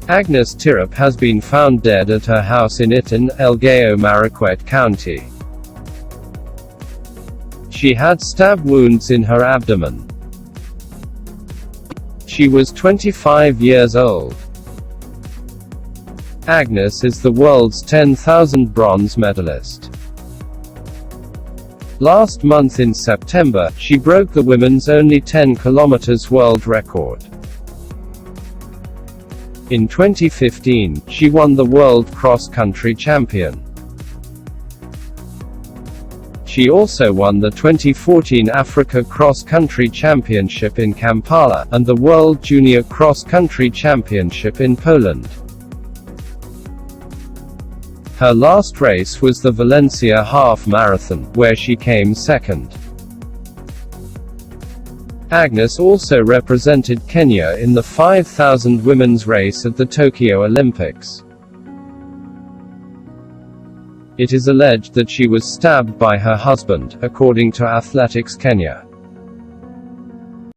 Agnes Tirop has been found dead at her house in Iten, Elgeyo Marakwet County. She had stab wounds in her abdomen. She was 25 years old. Agnes is the world's 10,000 bronze medalist. Last month in September, she broke the women's only 10 km world record. In 2015, she won the World Cross Country Champion. She also won the 2014 Africa Cross Country Championship in Kampala, and the World Junior Cross Country Championship in Poland. Her last race was the Valencia half marathon, where she came second. Agnes also represented Kenya in the 5,000 women's race at the Tokyo Olympics. It is alleged that she was stabbed by her husband, according to Athletics Kenya.